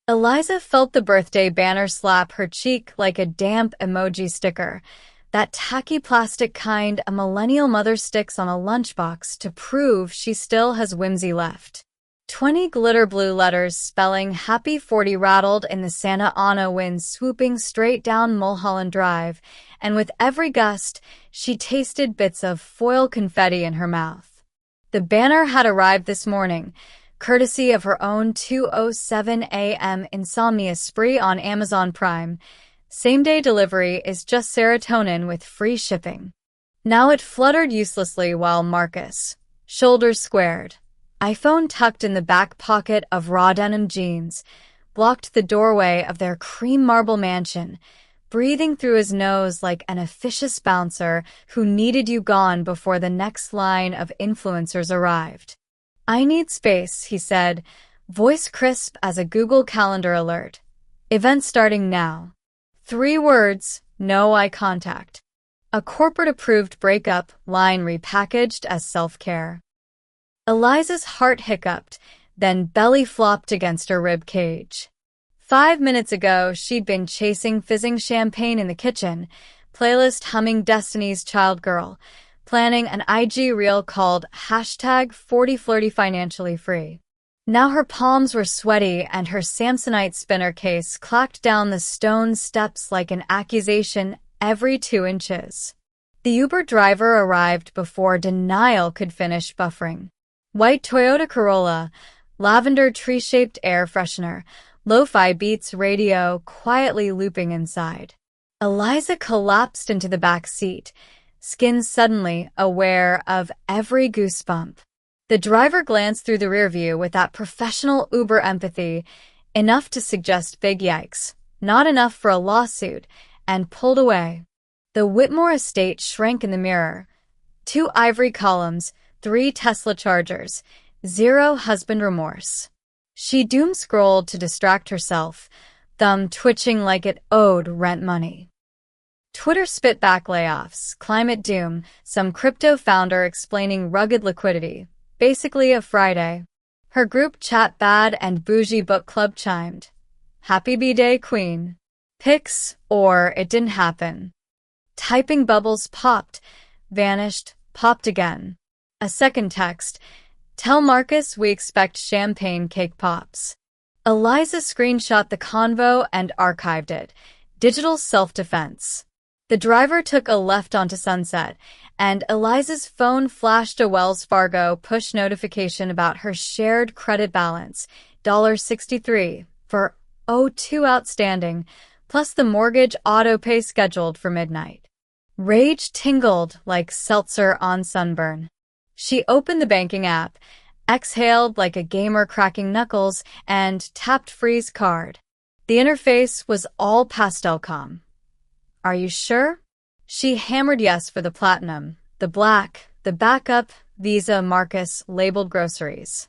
Eliza felt the birthday banner slap her cheek like a damp emoji sticker, that tacky plastic kind a millennial mother sticks on a lunchbox to prove she still has whimsy left. 20 glitter blue letters spelling Happy 40 rattled in the Santa Ana wind swooping straight down Mulholland Drive, and with every gust, she tasted bits of foil confetti in her mouth. The banner had arrived this morning, courtesy of her own 2:07 a.m. insomnia spree on Amazon Prime. Same-day delivery is just serotonin with free shipping. Now it fluttered uselessly while Marcus, shoulders squared, iPhone tucked in the back pocket of raw denim jeans, blocked the doorway of their cream marble mansion, breathing through his nose like an officious bouncer who needed you gone before the next line of influencers arrived. "I need space," he said, voice crisp as a Google Calendar alert. "Event starting now." 3 words, no eye contact. A corporate-approved breakup line repackaged as self-care. Eliza's heart hiccuped, then belly flopped against her rib cage. 5 minutes ago, she'd been chasing fizzing champagne in the kitchen, playlist humming Destiny's Child Girl, planning an IG reel called #40flirtyfinanciallyfree. Now her palms were sweaty and her Samsonite spinner case clacked down the stone steps like an accusation every 2 inches. The Uber driver arrived before denial could finish buffering. White Toyota Corolla, lavender tree-shaped air freshener, lo-fi beats radio quietly looping inside. Eliza collapsed into the back seat, skin suddenly aware of every goosebump. The driver glanced through the rearview with that professional Uber empathy, enough to suggest big yikes, not enough for a lawsuit, and pulled away. The Whitmore estate shrank in the mirror. 2 ivory columns, 3 Tesla chargers, 0 husband remorse. She doom-scrolled to distract herself, thumb twitching like it owed rent money. Twitter spit back layoffs, climate doom, some crypto founder explaining rugged liquidity. Basically a Friday. Her group chat bad and bougie book club chimed. Happy B-Day, Queen. Pics, or it didn't happen. Typing bubbles popped, vanished, popped again. A second text. Tell Marcus we expect champagne cake pops. Eliza screenshot the convo and archived it. Digital self-defense. The driver took a left onto Sunset, and Eliza's phone flashed a Wells Fargo push notification about her shared credit balance, $63, for 02 outstanding, plus the mortgage auto-pay scheduled for midnight. Rage tingled like seltzer on sunburn. She opened the banking app, exhaled like a gamer cracking knuckles, and tapped freeze card. The interface was all pastel calm. Are you sure? She hammered yes for the platinum, the black, the backup, Visa Marcus labeled groceries.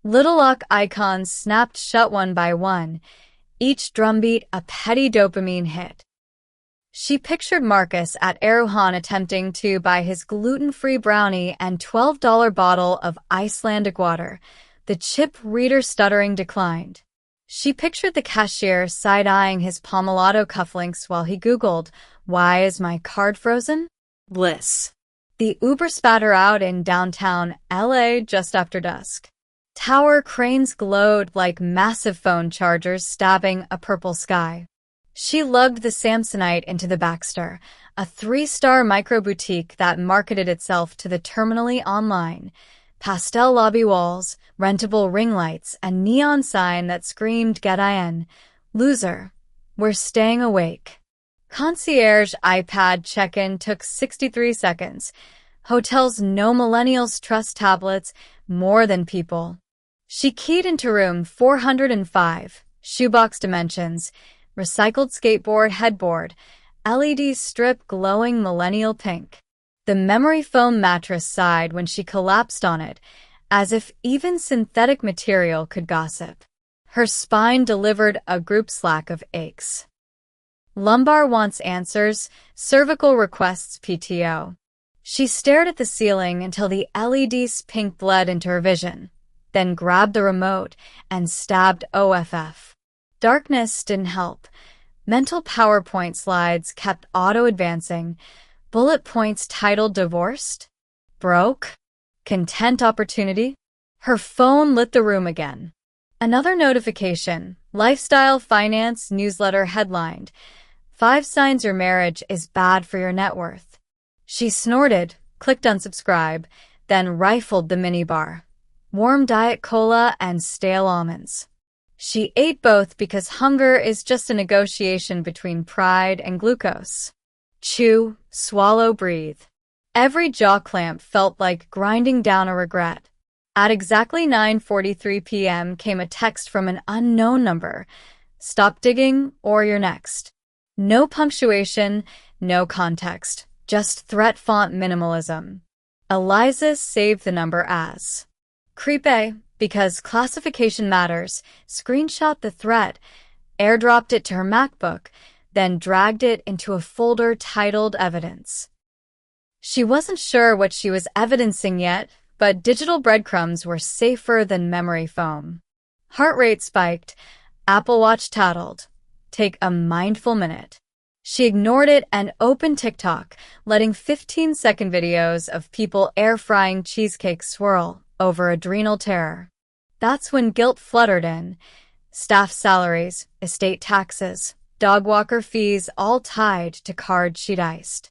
Little lock icons snapped shut one by one, each drumbeat a petty dopamine hit. She pictured Marcus at Aruhan attempting to buy his gluten-free brownie and $12 bottle of Icelandic water. The chip reader stuttering declined. She pictured the cashier side-eyeing his Pomellato cufflinks while he Googled, "Why is my card frozen?" Bliss. The Uber spat her out in downtown LA just after dusk. Tower cranes glowed like massive phone chargers stabbing a purple sky. She lugged the Samsonite into the Baxter, a 3-star micro-boutique that marketed itself to the terminally online. Pastel lobby walls, rentable ring lights, a neon sign that screamed "Get in, loser. We're staying awake." Concierge iPad check-in took 63 seconds. Hotels no millennials trust tablets more than people. She keyed into room 405, shoebox dimensions, recycled skateboard headboard, LED strip glowing millennial pink. The memory foam mattress sighed when she collapsed on it, as if even synthetic material could gossip. Her spine delivered a group slack of aches. Lumbar wants answers, cervical requests PTO. She stared at the ceiling until the LED's pink bled into her vision, then grabbed the remote and stabbed OFF. Darkness didn't help. Mental PowerPoint slides kept auto-advancing. Bullet points titled divorced, broke, content opportunity. Her phone lit the room again. Another notification, lifestyle finance newsletter headlined, 5 signs your marriage is bad for your net worth. She snorted, clicked unsubscribe, then rifled the minibar. Warm Diet Cola and stale almonds. She ate both because hunger is just a negotiation between pride and glucose. Chew, swallow, breathe. Every jaw clamp felt like grinding down a regret. At exactly 9:43 p.m. came a text from an unknown number. Stop digging or you're next. No punctuation, no context, just threat font minimalism. Eliza saved the number as Creepy, because classification matters, screenshot the threat, airdropped it to her MacBook, then dragged it into a folder titled Evidence. She wasn't sure what she was evidencing yet, but digital breadcrumbs were safer than memory foam. Heart rate spiked, Apple Watch tattled. Take a mindful minute. She ignored it and opened TikTok, letting 15-second videos of people air-frying cheesecake swirl over adrenal terror. That's when guilt fluttered in. Staff salaries, estate taxes, dog walker fees all tied to cards she'd iced.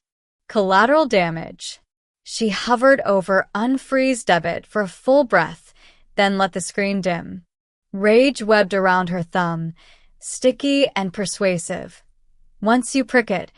Collateral damage. She hovered over unfreeze debit for a full breath, then let the screen dim. Rage webbed around her thumb, sticky and persuasive. Once you prick it,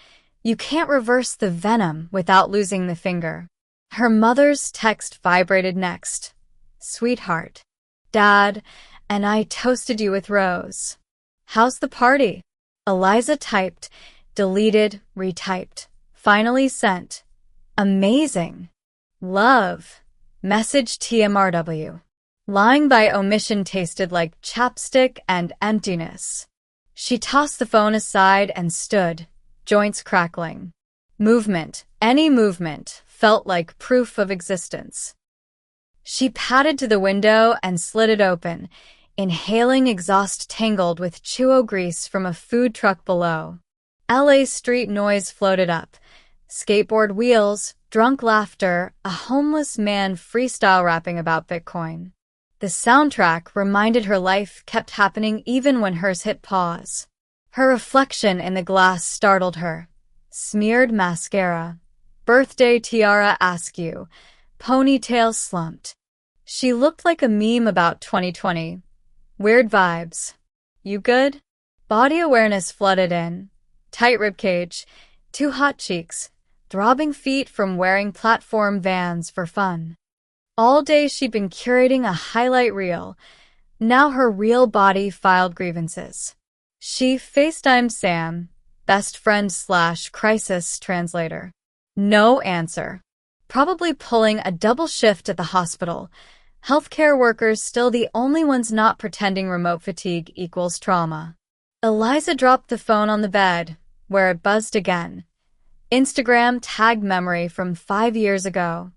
you can't reverse the venom without losing the finger. Her mother's text vibrated next. Sweetheart. Dad, and I toasted you with rose. How's the party? Eliza typed, deleted, retyped, finally sent. Amazing. Love. Message TMRW. Lying by omission tasted like chapstick and emptiness. She tossed the phone aside and stood, joints crackling. Movement, any movement, felt like proof of existence. She padded to the window and slid it open, inhaling exhaust tangled with Chuo grease from a food truck below. LA street noise floated up. Skateboard wheels, drunk laughter, a homeless man freestyle rapping about Bitcoin. The soundtrack reminded her life kept happening even when hers hit pause. Her reflection in the glass startled her. Smeared mascara. Birthday tiara askew. Ponytail slumped. She looked like a meme about 2020. Weird vibes. You good? Body awareness flooded in. Tight ribcage. 2 hot cheeks. Throbbing feet from wearing platform Vans for fun. All day she'd been curating a highlight reel. Now her real body filed grievances. She FaceTimed Sam, best friend / crisis translator. No answer. Probably pulling a double shift at the hospital. Healthcare workers still the only ones not pretending remote fatigue equals trauma. Eliza dropped the phone on the bed, where it buzzed again. Instagram tag memory from 5 years ago.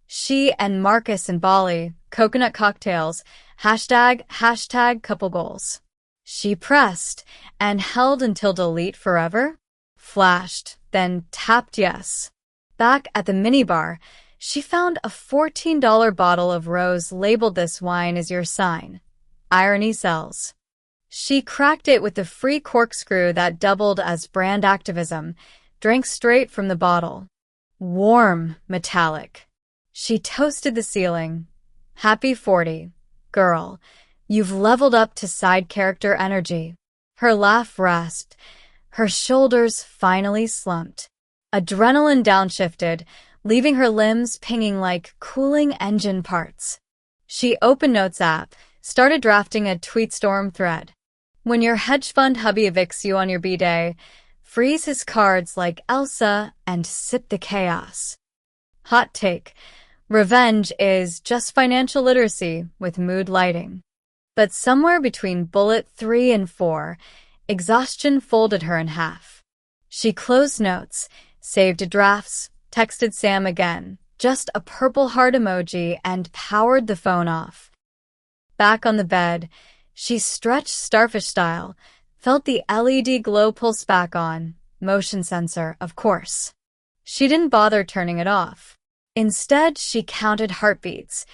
She and Marcus in Bali, coconut cocktails, hashtag couple goals. She pressed and held until delete forever, flashed, then tapped yes. Back at the minibar, she found a $14 bottle of rose labeled "This wine is your sign. Irony sells." She cracked it with the free corkscrew that doubled as brand activism, drank straight from the bottle. Warm, metallic. She toasted the ceiling. Happy 40. Girl, you've leveled up to side character energy. Her laugh rasped. Her shoulders finally slumped. Adrenaline downshifted, leaving her limbs pinging like cooling engine parts. She opened Notes app, started drafting a tweetstorm thread. When your hedge fund hubby evicts you on your B-day, freeze his cards like Elsa and sip the chaos. Hot take. Revenge is just financial literacy with mood lighting. But somewhere between bullet 3 and 4, exhaustion folded her in half. She closed Notes, saved drafts, texted Sam again, just a purple heart emoji, and powered the phone off. Back on the bed, She stretched starfish style, felt the LED glow pulse back on, motion sensor, of course. She didn't bother turning it off. Instead, she counted heartbeats,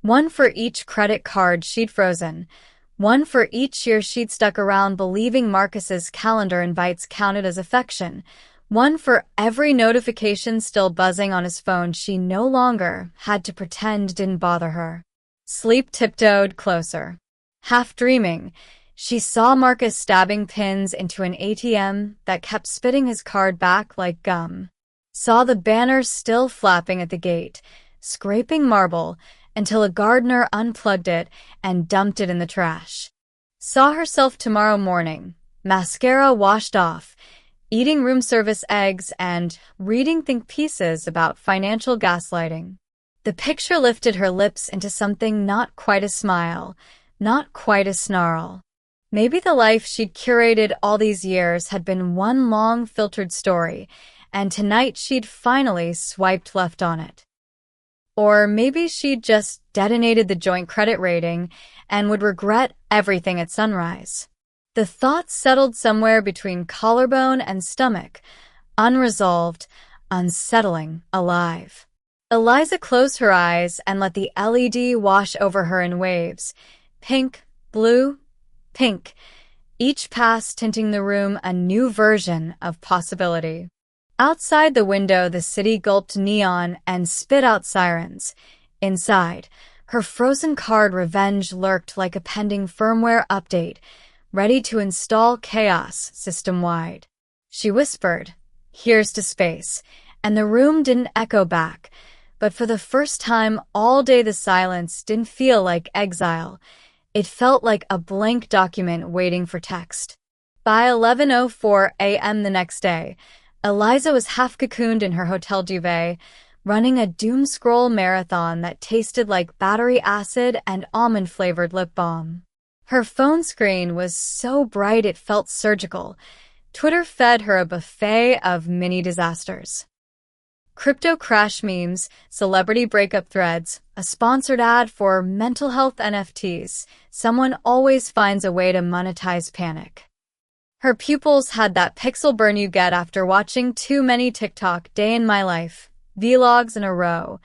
one for each credit card she'd frozen, one for each year she'd stuck around believing Marcus's calendar invites counted as affection, one for every notification still buzzing on his phone she no longer had to pretend didn't bother her. Sleep tiptoed closer. Half dreaming, she saw Marcus stabbing pins into an ATM that kept spitting his card back like gum. Saw the banner still flapping at the gate, scraping marble, until a gardener unplugged it and dumped it in the trash. Saw herself tomorrow morning, mascara washed off, eating room service eggs and reading think pieces about financial gaslighting. The picture lifted her lips into something not quite a smile, not quite a snarl. Maybe the life she'd curated all these years had been one long filtered story, and tonight she'd finally swiped left on it. Or maybe she'd just detonated the joint credit rating and would regret everything at sunrise. The thoughts settled somewhere between collarbone and stomach, unresolved, unsettling, alive. Eliza closed her eyes and let the LED wash over her in waves. Pink, blue, pink, each pass tinting the room a new version of possibility. Outside the window, the city gulped neon and spit out sirens. Inside, her frozen card revenge lurked like a pending firmware update, ready to install chaos system-wide. She whispered, "Here's to space," and the room didn't echo back, but for the first time all day the silence didn't feel like exile. It felt like a blank document waiting for text. By 11:04 a.m. the next day, Eliza was half cocooned in her hotel duvet, running a doom scroll marathon that tasted like battery acid and almond-flavored lip balm. Her phone screen was so bright it felt surgical. Twitter fed her a buffet of mini disasters. Crypto crash memes, celebrity breakup threads, a sponsored ad for mental health NFTs. Someone always finds a way to monetize panic. Her pupils had that pixel burn you get after watching too many TikTok day in my life vlogs in a row.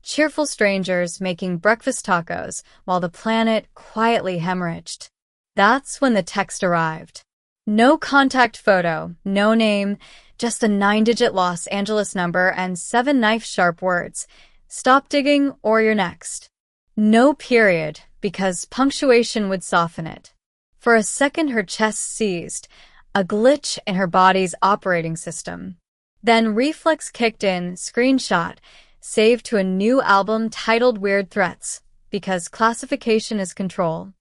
Cheerful strangers making breakfast tacos while the planet quietly hemorrhaged. That's when the text arrived. No contact photo, no name, just a 9-digit Los Angeles number and 7 knife-sharp words. Stop digging or you're next. No period, because punctuation would soften it. For a second her chest seized, a glitch in her body's operating system. Then reflex kicked in, screenshot, saved to a new album titled Weird Threats, because classification is control.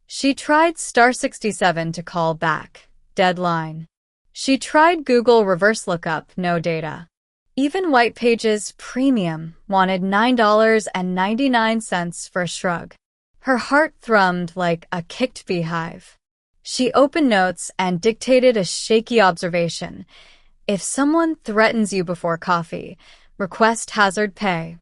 She tried *67 to call back. Deadline. She tried Google reverse lookup, no data. Even White Pages Premium wanted $9.99 for a shrug. Her heart thrummed like a kicked beehive. She opened notes and dictated a shaky observation. If someone threatens you before coffee, request hazard pay.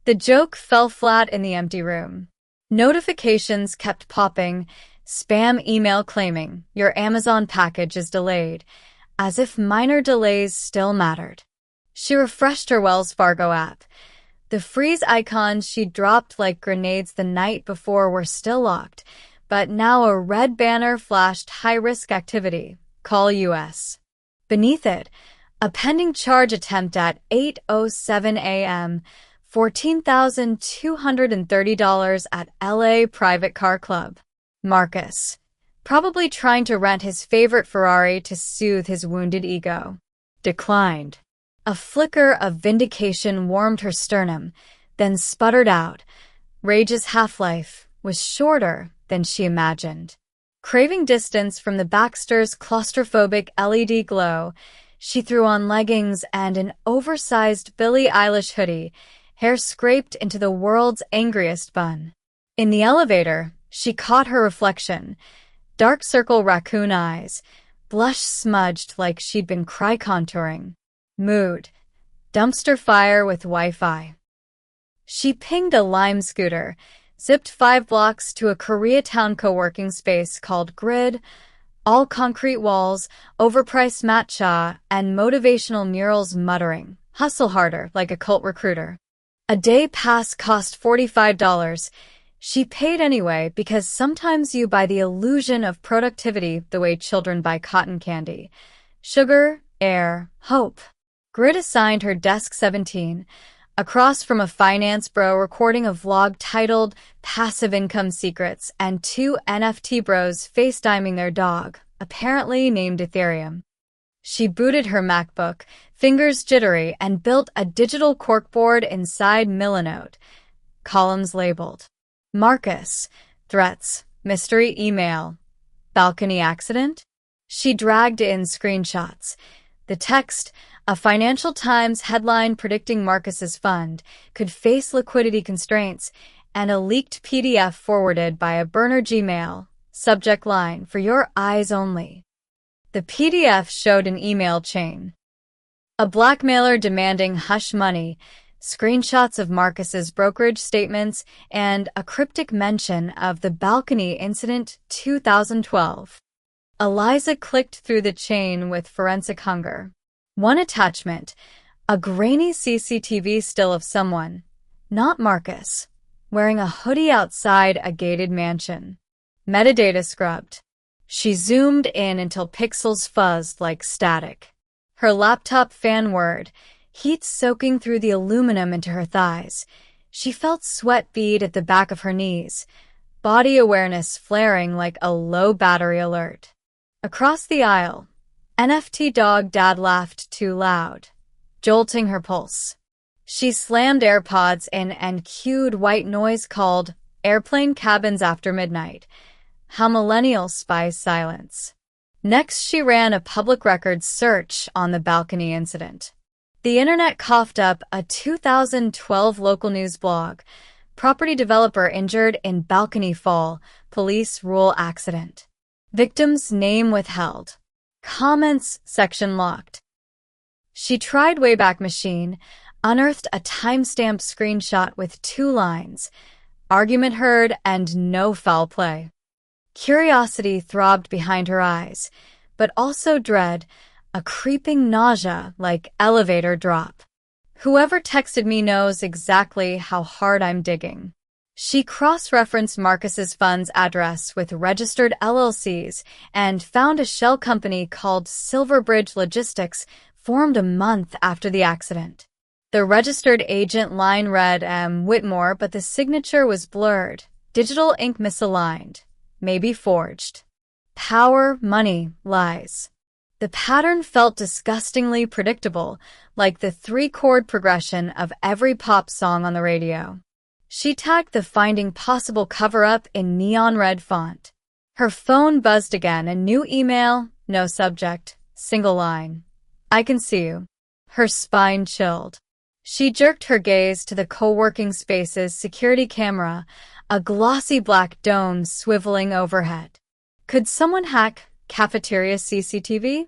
The joke fell flat in the empty room. Notifications kept popping, spam email claiming your Amazon package is delayed, as if minor delays still mattered. She refreshed her Wells Fargo app. The freeze icons she'd dropped like grenades the night before were still locked, but now a red banner flashed high-risk activity. Call US. Beneath it, a pending charge attempt at 8:07 a.m., $14,230 at LA Private Car Club. Marcus, probably trying to rent his favorite Ferrari to soothe his wounded ego. Declined. A flicker of vindication warmed her sternum, then sputtered out. Rage's half-life was shorter than she imagined. Craving distance from the Baxter's claustrophobic LED glow, she threw on leggings and an oversized Billie Eilish hoodie, hair scraped into the world's angriest bun. In the elevator, she caught her reflection. Dark circle raccoon eyes, blush smudged like she'd been cry-contouring. Mood. Dumpster fire with Wi-Fi. She pinged a Lime scooter, Zipped 5 blocks to a Koreatown co-working space called Grid, all concrete walls, overpriced matcha, and motivational murals muttering, "Hustle harder," like a cult recruiter. A day pass cost $45. She paid anyway because sometimes you buy the illusion of productivity the way children buy cotton candy. Sugar, air, hope. Grid assigned her desk 17, across from a finance bro recording a vlog titled Passive Income Secrets and 2 NFT bros FaceTiming their dog, apparently named Ethereum. She booted her MacBook, fingers jittery, and built a digital corkboard inside Milanote. Columns labeled Marcus, threats, mystery email, balcony accident? She dragged in screenshots. The text, a Financial Times headline predicting Marcus's fund, could face liquidity constraints, and a leaked PDF forwarded by a burner Gmail, subject line, "For your eyes only." The PDF showed an email chain. A blackmailer demanding hush money, screenshots of Marcus's brokerage statements, and a cryptic mention of the balcony incident 2012. Eliza clicked through the chain with forensic hunger. One attachment, a grainy CCTV still of someone, not Marcus, wearing a hoodie outside a gated mansion. Metadata scrubbed. She zoomed in until pixels fuzzed like static. Her laptop fan whirred, heat soaking through the aluminum into her thighs. She felt sweat bead at the back of her knees, body awareness flaring like a low battery alert. Across the aisle, NFT dog dad laughed too loud, jolting her pulse. She slammed AirPods in and cued white noise called Airplane Cabins After Midnight. How millennials spy silence. Next, she ran a public records search on the balcony incident. The internet coughed up a 2012 local news blog. Property developer injured in balcony fall, police rule accident. Victim's name withheld. Comments section locked. She tried Wayback Machine, unearthed a timestamped screenshot with 2 lines, argument heard and no foul play. Curiosity throbbed behind her eyes, but also dread, a creeping nausea like elevator drop. Whoever texted me knows exactly how hard I'm digging. She cross-referenced Marcus's fund's address with registered LLCs and found a shell company called Silverbridge Logistics formed a month after the accident. The registered agent line read Whitmore, but the signature was blurred. Digital ink misaligned. Maybe forged. Power, money, lies. The pattern felt disgustingly predictable, like the 3-chord progression of every pop song on the radio. She tagged the finding possible cover-up in neon red font. Her phone buzzed again, a new email, no subject, single line. "I can see you." Her spine chilled. She jerked her gaze to the co-working space's security camera, a glossy black dome swiveling overhead. Could someone hack cafeteria CCTV?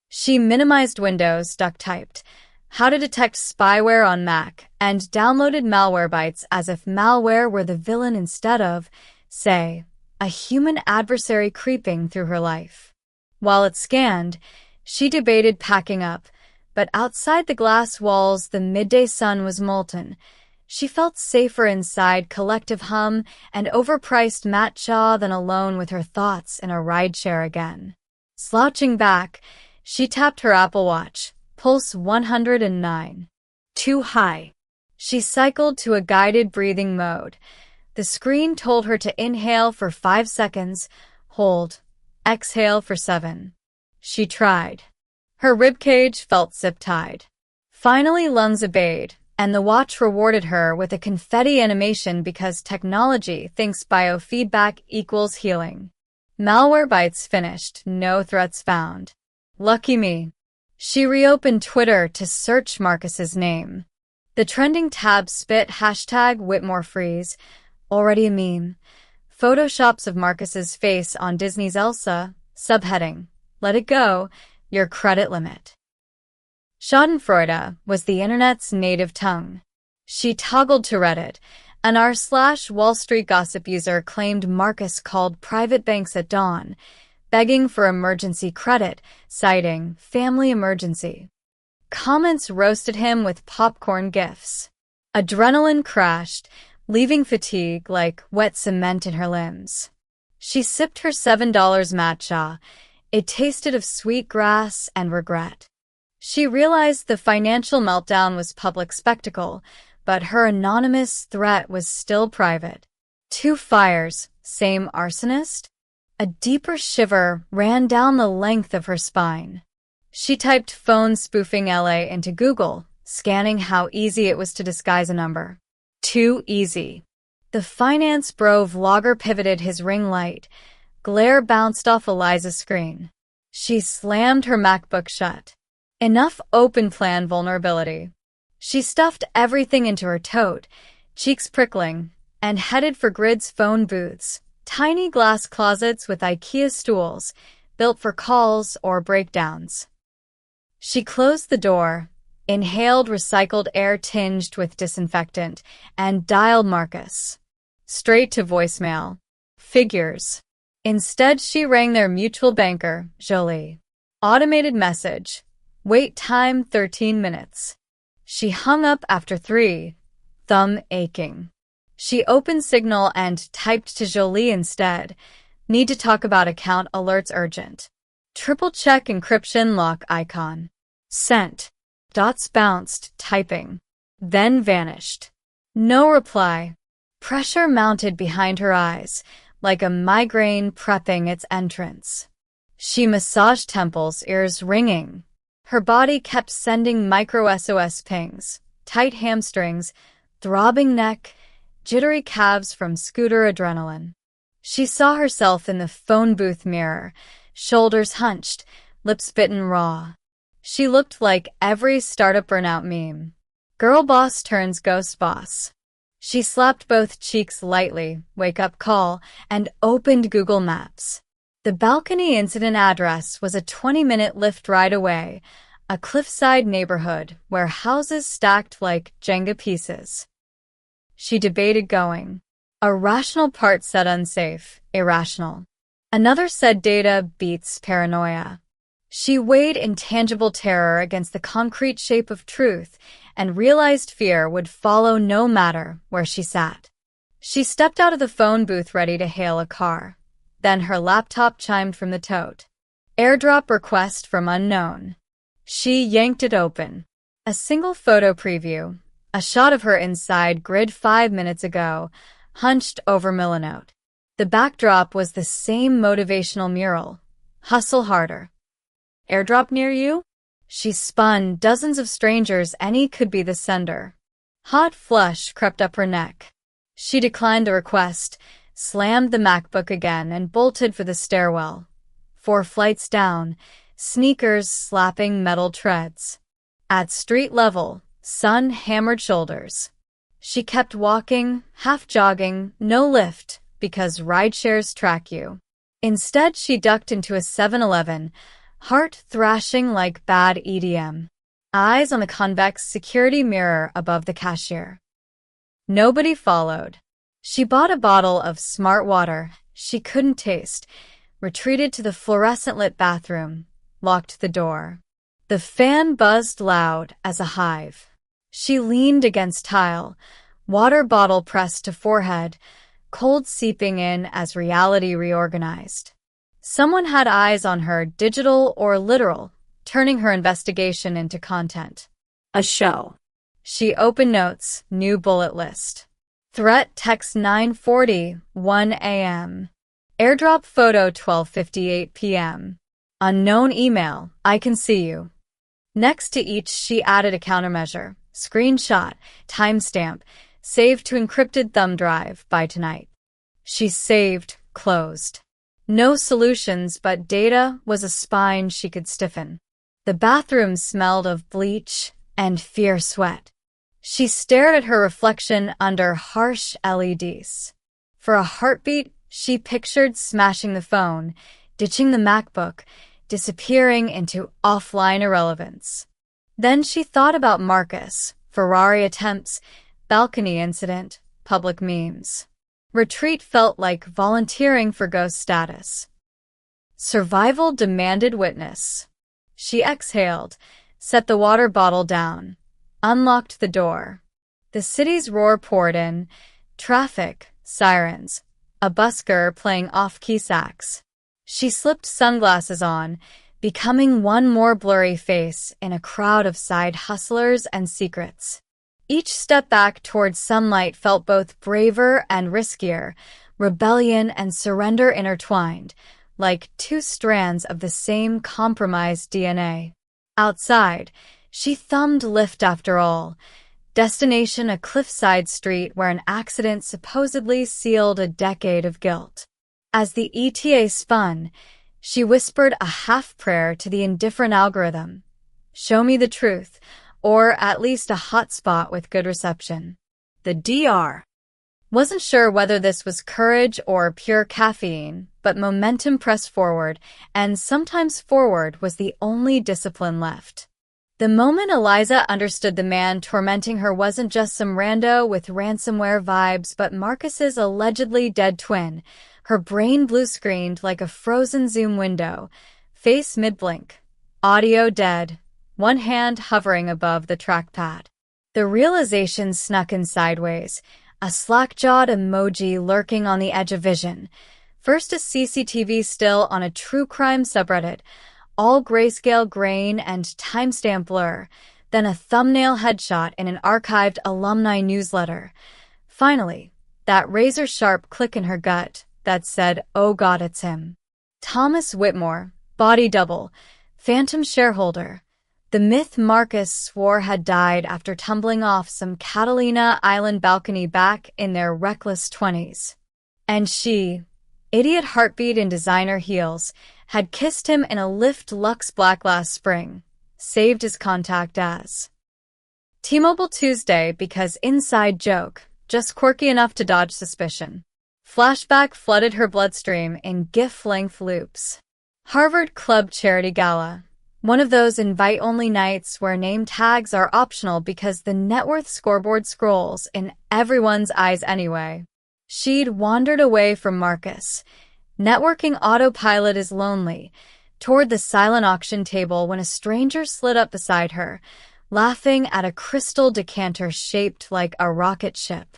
She minimized Windows, duct-typed, how to detect spyware on Mac, and downloaded Malwarebytes as if malware were the villain instead of, say, a human adversary creeping through her life. While it scanned, she debated packing up, but outside the glass walls the midday sun was molten. She felt safer inside collective hum and overpriced matcha than alone with her thoughts in a rideshare again. Slouching back, she tapped her Apple Watch, pulse 109. Too high. She cycled to a guided breathing mode. The screen told her to inhale for 5 seconds, hold, exhale for 7. She tried. Her ribcage felt zip-tied. Finally, lungs obeyed, and the watch rewarded her with a confetti animation because technology thinks biofeedback equals healing. Malwarebytes finished, no threats found. Lucky me. She reopened Twitter to search Marcus's name. The trending tab spit #WhitmoreFreeze, already a meme. Photoshops of Marcus's face on Disney's Elsa, subheading, "Let it go, your credit limit." Schadenfreude was the internet's native tongue. She toggled to Reddit, An r/Wall Street gossip user claimed Marcus called private banks at dawn, begging for emergency credit, citing family emergency. Comments roasted him with popcorn gifs. Adrenaline crashed, leaving fatigue like wet cement in her limbs. She sipped her $7 matcha. It tasted of sweet grass and regret. She realized the financial meltdown was public spectacle, but her anonymous threat was still private. 2 fires, same arsonist? A deeper shiver ran down the length of her spine. She typed phone spoofing LA into Google, scanning how easy it was to disguise a number. Too easy. The finance bro vlogger pivoted his ring light. Glare bounced off Eliza's screen. She slammed her MacBook shut. Enough open plan vulnerability. She stuffed everything into her tote, cheeks prickling, and headed for Grid's phone booths, tiny glass closets with IKEA stools, built for calls or breakdowns. She closed the door, inhaled recycled air tinged with disinfectant, and dialed Marcus. Straight to voicemail. Figures. Instead, she rang their mutual banker, Jolie. Automated message. Wait time 13 minutes. She hung up after 3, thumb aching. She opened Signal and typed to Jolie instead. Need to talk about account alerts urgent. Triple check encryption lock icon. Sent. Dots bounced, typing. Then vanished. No reply. Pressure mounted behind her eyes, like a migraine prepping its entrance. She massaged temples, ears ringing. Her body kept sending micro-SOS pings, tight hamstrings, throbbing neck, jittery calves from scooter adrenaline. She saw herself in the phone booth mirror, shoulders hunched, lips bitten raw. She looked like every startup burnout meme. Girl boss turns ghost boss. She slapped both cheeks lightly, wake up call, and opened Google Maps. The balcony incident address was a 20-minute Lyft ride away, a cliffside neighborhood where houses stacked like Jenga pieces. She debated going. A rational part said unsafe, irrational. Another said data beats paranoia. She weighed intangible terror against the concrete shape of truth and realized fear would follow no matter where she sat. She stepped out of the phone booth ready to hail a car. Then her laptop chimed from the tote. Airdrop request from unknown. She yanked it open. A single photo preview, a shot of her inside Grid 5 minutes ago, hunched over Milanote. The backdrop was the same motivational mural. Hustle harder. Airdrop near you? She spun dozens of strangers, any could be the sender. Hot flush crept up her neck. She declined the request, slammed the MacBook again, and bolted for the stairwell. 4 flights down, sneakers slapping metal treads. At street level, sun hammered shoulders. She kept walking, half jogging, no lift, because rideshares track you. Instead, she ducked into a 7-Eleven, heart thrashing like bad EDM. Eyes on the convex security mirror above the cashier. Nobody followed. She bought a bottle of smart water she couldn't taste, retreated to the fluorescent-lit bathroom, locked the door. The fan buzzed loud as a hive. She leaned against tile, water bottle pressed to forehead, cold seeping in as reality reorganized. Someone had eyes on her, digital or literal, turning her investigation into content. A show. She opened notes, new bullet list. Threat text 9:40, 1 a.m. Airdrop photo 12:58 p.m. Unknown email, I can see you. Next to each, she added a countermeasure, screenshot, timestamp, saved to encrypted thumb drive by tonight. She saved, closed. No solutions, but data was a spine she could stiffen. The bathroom smelled of bleach and fierce sweat. She stared at her reflection under harsh LEDs. For a heartbeat, she pictured smashing the phone, ditching the MacBook, disappearing into offline irrelevance. Then she thought about Marcus, Ferrari attempts, balcony incident, public memes. Retreat felt like volunteering for ghost status. Survival demanded witness. She exhaled, set the water bottle down, unlocked the door. The city's roar poured in, traffic, sirens, a busker playing off-key sax. She slipped sunglasses on, becoming one more blurry face in a crowd of side hustlers and secrets. Each step back towards sunlight felt both braver and riskier, rebellion and surrender intertwined, like two strands of the same compromised DNA. Outside, she thumbed Lyft after all. Destination a cliffside street where an accident supposedly sealed a decade of guilt. As the ETA spun, she whispered a half-prayer to the indifferent algorithm. Show me the truth, or at least a hotspot with good reception. The DR. Wasn't sure whether this was courage or pure caffeine, but momentum pressed forward, and sometimes forward was the only discipline left. The moment Eliza understood the man tormenting her wasn't just some rando with ransomware vibes, but Marcus's allegedly dead twin, her brain blue-screened like a frozen Zoom window, face mid-blink, audio dead, one hand hovering above the trackpad. The realization snuck in sideways, a slack-jawed emoji lurking on the edge of vision. First a CCTV still on a true crime subreddit, all grayscale grain and timestamp blur, then a thumbnail headshot in an archived alumni newsletter. Finally, that razor-sharp click in her gut that said, "Oh God, it's him." Thomas Whitmore, body double, phantom shareholder. The myth Marcus swore had died after tumbling off some Catalina Island balcony back in their reckless 20s. And she, idiot heartbeat in designer heels, had kissed him in a Lyft Luxe Black last spring, saved his contact as T-Mobile Tuesday because inside joke, just quirky enough to dodge suspicion. Flashback flooded her bloodstream in GIF-length loops. Harvard Club Charity Gala. One of those invite-only nights where name tags are optional because the net worth scoreboard scrolls in everyone's eyes anyway. She'd wandered away from Marcus. Networking autopilot is lonely, toward the silent auction table when a stranger slid up beside her, laughing at a crystal decanter shaped like a rocket ship.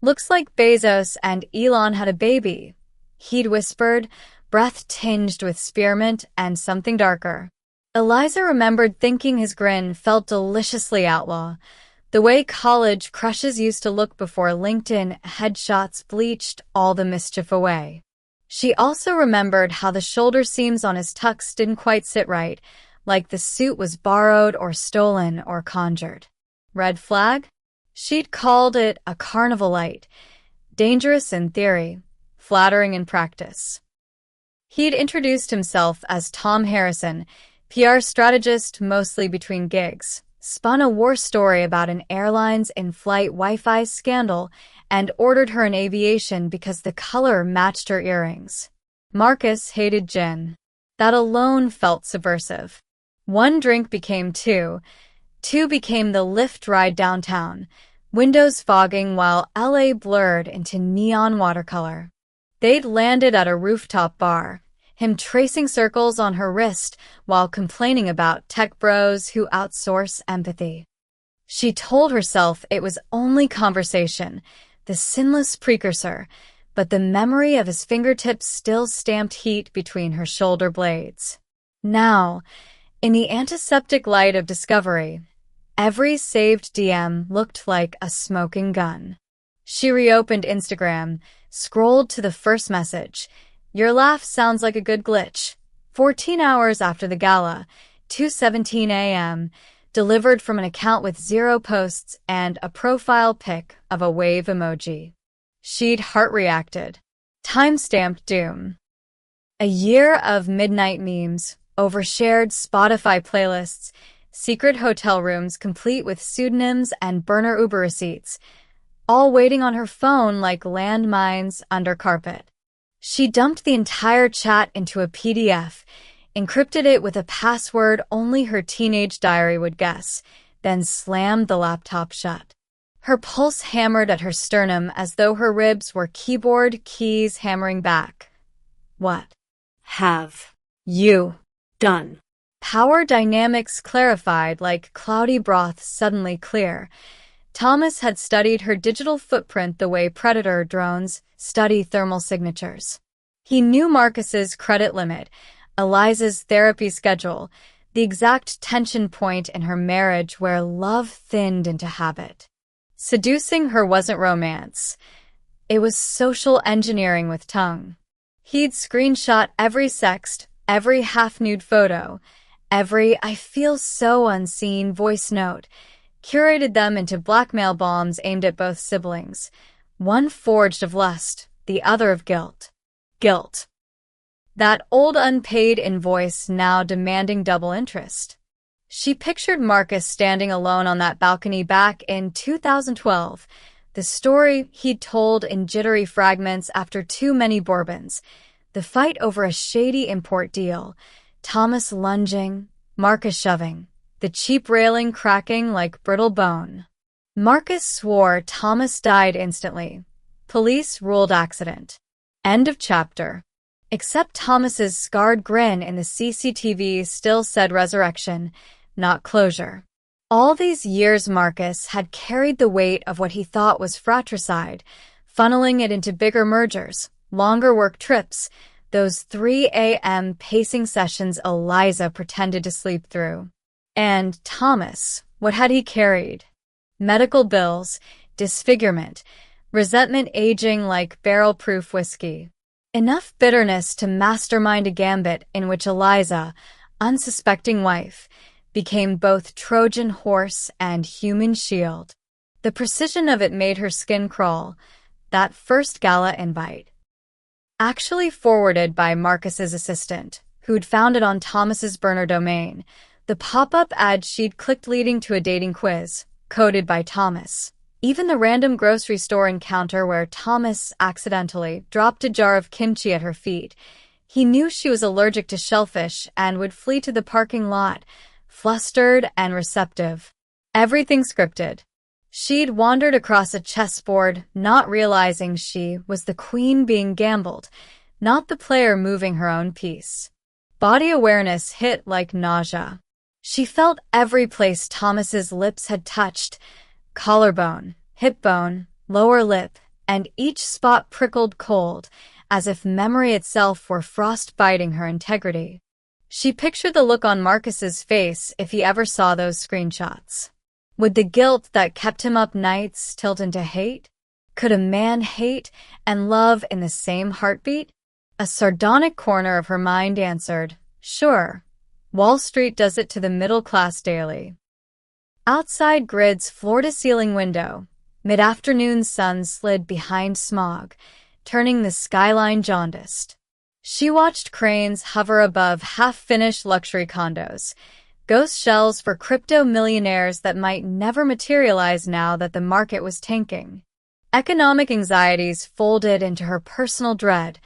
Looks like Bezos and Elon had a baby, he'd whispered, breath tinged with spearmint and something darker. Eliza remembered thinking his grin felt deliciously outlaw, the way college crushes used to look before LinkedIn headshots bleached all the mischief away. She also remembered how the shoulder seams on his tux didn't quite sit right, like the suit was borrowed or stolen or conjured. Red flag? She'd called it a carnivalite, dangerous in theory, flattering in practice. He'd introduced himself as Tom Harrison, PR strategist mostly between gigs, spun a war story about an airline's in-flight Wi-Fi scandal, and ordered her an aviation because the color matched her earrings. Marcus hated gin. That alone felt subversive. One drink became two. Two became the Lyft ride downtown, windows fogging while LA blurred into neon watercolor. They'd landed at a rooftop bar, him tracing circles on her wrist while complaining about tech bros who outsource empathy. She told herself it was only conversation, the sinless precursor, but the memory of his fingertips still stamped heat between her shoulder blades. Now, in the antiseptic light of discovery, every saved DM looked like a smoking gun. She reopened Instagram, scrolled to the first message. Your laugh sounds like a good glitch. 14 hours after the gala, 2:17 a.m., delivered from an account with 0 posts and a profile pic of a wave emoji. She'd heart-reacted. Timestamped doom. A year of midnight memes, overshared Spotify playlists, secret hotel rooms complete with pseudonyms and burner Uber receipts, all waiting on her phone like landmines under carpet. She dumped the entire chat into a PDF, encrypted it with a password only her teenage diary would guess, then slammed the laptop shut. Her pulse hammered at her sternum as though her ribs were keyboard keys hammering back. What Have you done. Power dynamics clarified like cloudy broth suddenly clear. Thomas had studied her digital footprint the way predator drones study thermal signatures. He knew Marcus's credit limit, Eliza's therapy schedule, the exact tension point in her marriage where love thinned into habit. Seducing her wasn't romance. It was social engineering with tongue. He'd screenshot every sext, every half-nude photo, every "I feel so unseen" voice note, curated them into blackmail bombs aimed at both siblings, one forged of lust, the other of guilt. Guilt. That old unpaid invoice now demanding double interest. She pictured Marcus standing alone on that balcony back in 2012, the story he'd told in jittery fragments after too many bourbons, the fight over a shady import deal, Thomas lunging, Marcus shoving, the cheap railing cracking like brittle bone. Marcus swore Thomas died instantly. Police ruled accident. End of chapter. Except Thomas's scarred grin in the CCTV still said resurrection, not closure. All these years Marcus had carried the weight of what he thought was fratricide, funneling it into bigger mergers, longer work trips, those 3 a.m. pacing sessions Eliza pretended to sleep through. And Thomas, what had he carried? Medical bills, disfigurement, resentment aging like barrel-proof whiskey. Enough bitterness to mastermind a gambit in which Eliza, unsuspecting wife, became both Trojan horse and human shield. The precision of it made her skin crawl. That first gala invite, actually forwarded by Marcus's assistant, who'd found it on Thomas's burner domain, the pop-up ad she'd clicked leading to a dating quiz, coded by Thomas. Even the random grocery store encounter where Thomas accidentally dropped a jar of kimchi at her feet. He knew she was allergic to shellfish and would flee to the parking lot, flustered and receptive. Everything scripted. She'd wandered across a chessboard, not realizing she was the queen being gambled, not the player moving her own piece. Body awareness hit like nausea. She felt every place Thomas's lips had touched, collarbone, hip bone, lower lip, and each spot prickled cold, as if memory itself were frostbiting her integrity. She pictured the look on Marcus's face if he ever saw those screenshots. Would the guilt that kept him up nights tilt into hate? Could a man hate and love in the same heartbeat? A sardonic corner of her mind answered, sure. Wall Street does it to the middle class daily. Outside Grid's floor-to-ceiling window, mid-afternoon sun slid behind smog, turning the skyline jaundiced. She watched cranes hover above half-finished luxury condos, ghost shells for crypto millionaires that might never materialize now that the market was tanking. Economic anxieties folded into her personal dread,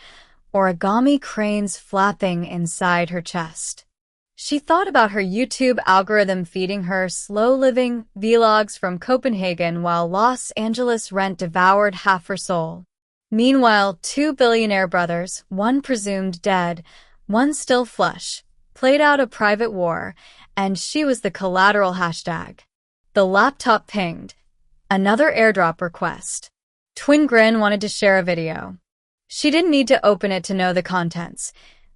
origami cranes flapping inside her chest. She thought about her YouTube algorithm feeding her slow-living vlogs from Copenhagen while Los Angeles rent devoured half her soul. Meanwhile, 2 billionaire brothers, one presumed dead, one still flush, played out a private war, and she was the collateral hashtag. The laptop pinged. Another airdrop request. Twin Grin wanted to share a video. She didn't need to open it to know the contents.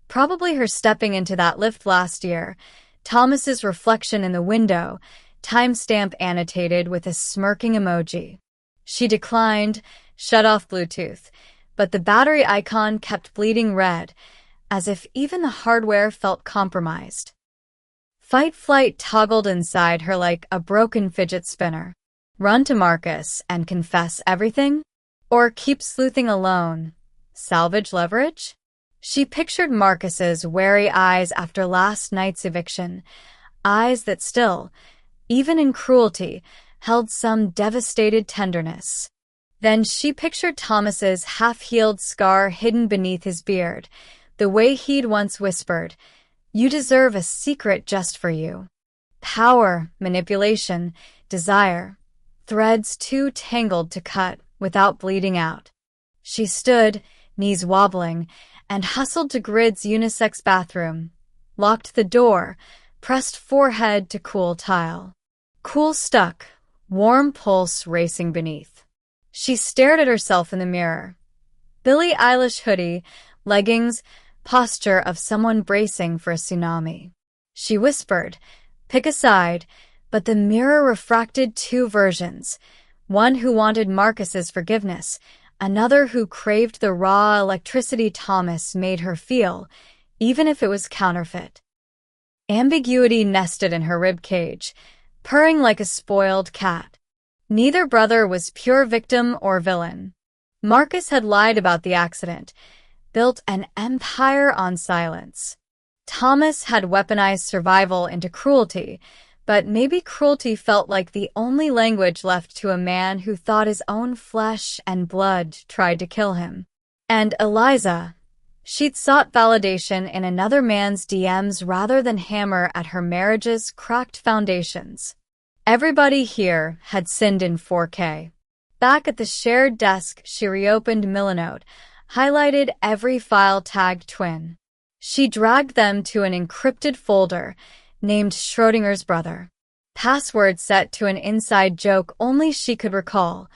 Probably her stepping into that lift last year, Thomas's reflection in the window, timestamp annotated with a smirking emoji. She declined, shut off Bluetooth, but the battery icon kept bleeding red, as if even the hardware felt compromised. Fight-flight toggled inside her like a broken fidget spinner. Run to Marcus and confess everything? Or keep sleuthing alone? Salvage leverage? She pictured Marcus's wary eyes after last night's eviction, eyes that still, even in cruelty, held some devastated tenderness. Then she pictured Thomas's half-healed scar hidden beneath his beard, the way he'd once whispered, "You deserve a secret just for you." Power, manipulation, desire. threads too tangled to cut without bleeding out. She stood, knees wobbling, and hustled to Grid's unisex bathroom, locked the door, pressed forehead to cool tile. Cool stuck, warm pulse racing beneath. She stared at herself in the mirror. Billie Eilish hoodie, leggings, posture of someone bracing for a tsunami. She whispered, "Pick a side," but the mirror refracted two versions, one who wanted Marcus's forgiveness, another who craved the raw electricity Thomas made her feel, even if it was counterfeit. Ambiguity nested in her rib cage, purring like a spoiled cat. Neither brother was pure victim or villain. Marcus had lied about the accident, built an empire on silence. Thomas had weaponized survival into cruelty, but maybe cruelty felt like the only language left to a man who thought his own flesh and blood tried to kill him. And Eliza, she'd sought validation in another man's DMs rather than hammer at her marriage's cracked foundations. Everybody here had sinned in 4K. Back at the shared desk, she reopened Milanote, highlighted every file tagged twin. She dragged them to an encrypted folder named Schrodinger's brother. Password set to an inside joke only she could recall,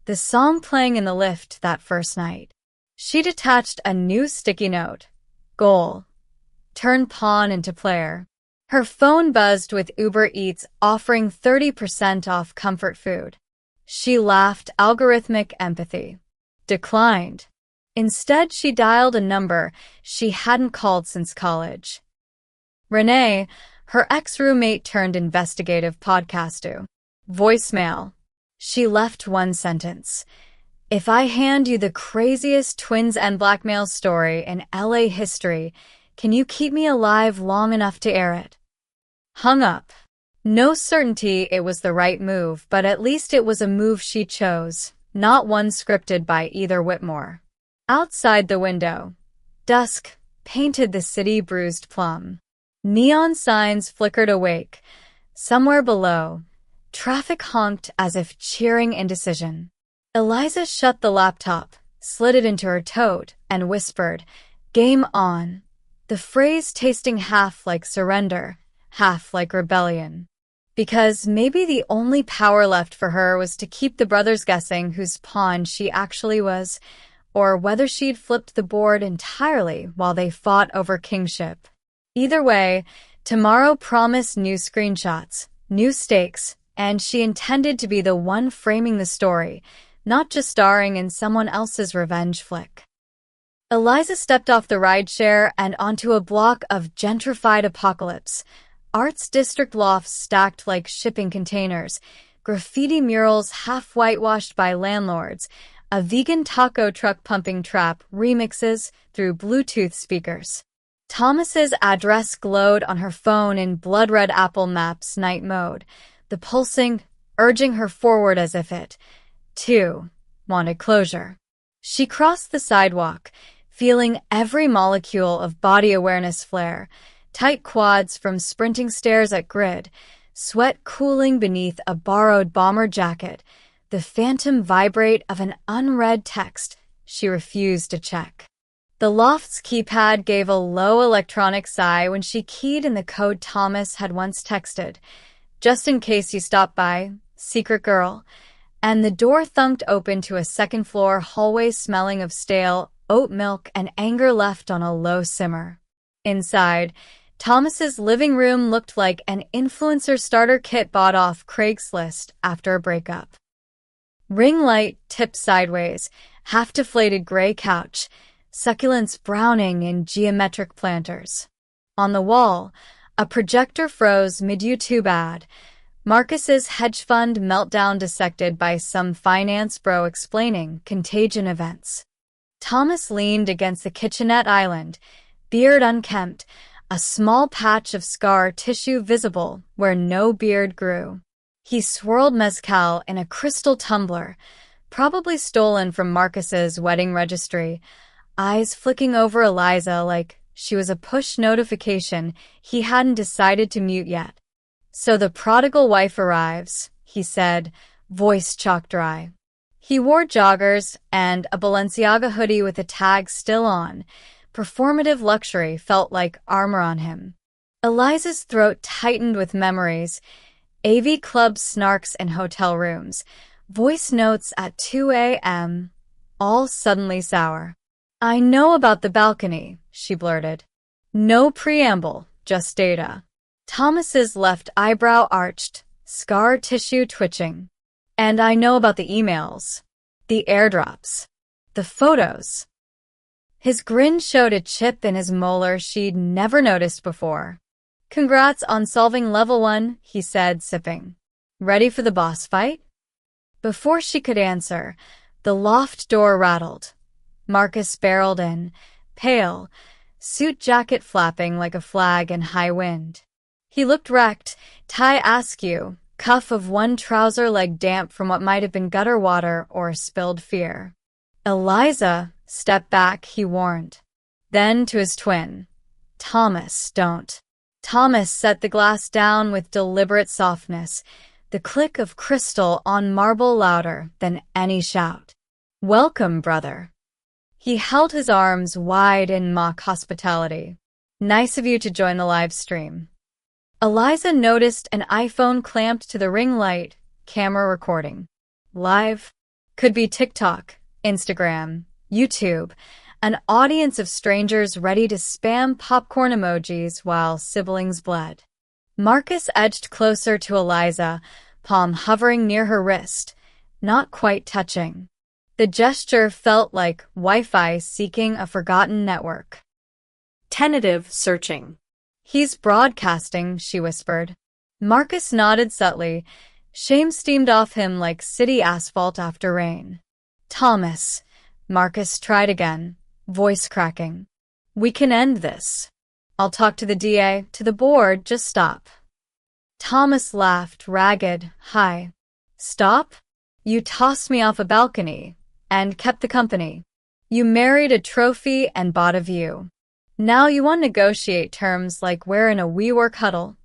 the song playing in the lift that first night. She'd attached a new sticky note. Goal: turn pawn into player. Her phone buzzed with Uber Eats offering 30% off comfort food. She laughed algorithmic empathy. Declined. Instead, she dialed a number she hadn't called since college. Renee, her ex-roommate turned investigative podcaster. Voicemail. She left one sentence. "If I hand you the craziest twins and blackmail story in LA history, can you keep me alive long enough to air it?" Hung up. No certainty it was the right move, but at least it was a move she chose, not one scripted by either Whitmore. Outside the window, dusk painted the city bruised plum. Neon signs flickered awake. Somewhere below, traffic honked as if cheering indecision. Eliza shut the laptop, slid it into her tote, and whispered, "Game on." The phrase tasting half like surrender, half like rebellion. Because maybe the only power left for her was to keep the brothers guessing whose pawn she actually was, or whether she'd flipped the board entirely while they fought over kingship. Either way, tomorrow promised new screenshots, new stakes, and she intended to be the one framing the story, not just starring in someone else's revenge flick. Eliza stepped off the rideshare and onto a block of gentrified apocalypse. Arts district lofts stacked like shipping containers, graffiti murals half whitewashed by landlords, a vegan taco truck pumping trap remixes through Bluetooth speakers. Thomas's address glowed on her phone in blood-red Apple Maps night mode, the pulsing, urging her forward as if it, too, wanted closure. She crossed the sidewalk, feeling every molecule of body awareness flare, tight quads from sprinting stairs at Grid, sweat cooling beneath a borrowed bomber jacket, the phantom vibrate of an unread text she refused to check. The loft's keypad gave a low electronic sigh when she keyed in the code Thomas had once texted, "Just in case you stop by, secret girl," and the door thunked open to a second-floor hallway smelling of stale oat milk and anger left on a low simmer. Inside, Thomas's living room looked like an influencer starter kit bought off Craigslist after a breakup. Ring light tipped sideways, half-deflated gray couch, succulents browning in geometric planters. On the wall, a projector froze mid-YouTube ad, Marcus's hedge fund meltdown dissected by some finance bro explaining contagion events. Thomas leaned against the kitchenette island, beard unkempt, a small patch of scar tissue visible where no beard grew. He swirled mezcal in a crystal tumbler, probably stolen from Marcus's wedding registry, eyes flicking over Eliza like she was a push notification he hadn't decided to mute yet. "So the prodigal wife arrives," he said, voice chalk dry. He wore joggers and a Balenciaga hoodie with the tag still on. Performative luxury felt like armor on him. Eliza's throat tightened with memories. AV club snarks in hotel rooms. Voice notes at 2 a.m. All suddenly sour. "I know about the balcony," she blurted. No preamble, just data. Thomas's left eyebrow arched, scar tissue twitching. "And I know about the emails. The airdrops. The photos." His grin showed a chip in his molar she'd never noticed before. "Congrats on solving level 1, he said, sipping. "Ready for the boss fight?" Before she could answer, the loft door rattled. Marcus barreled in, pale, suit jacket flapping like a flag in high wind. He looked wrecked, tie askew, cuff of one trouser leg damp from what might have been gutter water or spilled fear. "Eliza, step back," he warned. Then to his twin, "Thomas, don't." Thomas set the glass down with deliberate softness, the click of crystal on marble louder than any shout. "Welcome, brother." He held his arms wide in mock hospitality. "Nice of you to join the live stream." Eliza noticed an iPhone clamped to the ring light, camera recording. Live? Could be TikTok, Instagram, YouTube, an audience of strangers ready to spam popcorn emojis while siblings bled. Marcus edged closer to Eliza, palm hovering near her wrist, not quite touching. The gesture felt like Wi-Fi seeking a forgotten network. Tentative searching. "He's broadcasting," she whispered. Marcus nodded subtly. Shame steamed off him like city asphalt after rain. "Thomas," Marcus tried again, voice cracking. "We can end this. I'll talk to the DA, to the board, just stop." Thomas laughed, ragged, high. "Stop? You tossed me off a balcony and kept the company. You married a trophy and bought a view. Now you want to negotiate terms like we're in a WeWork huddle."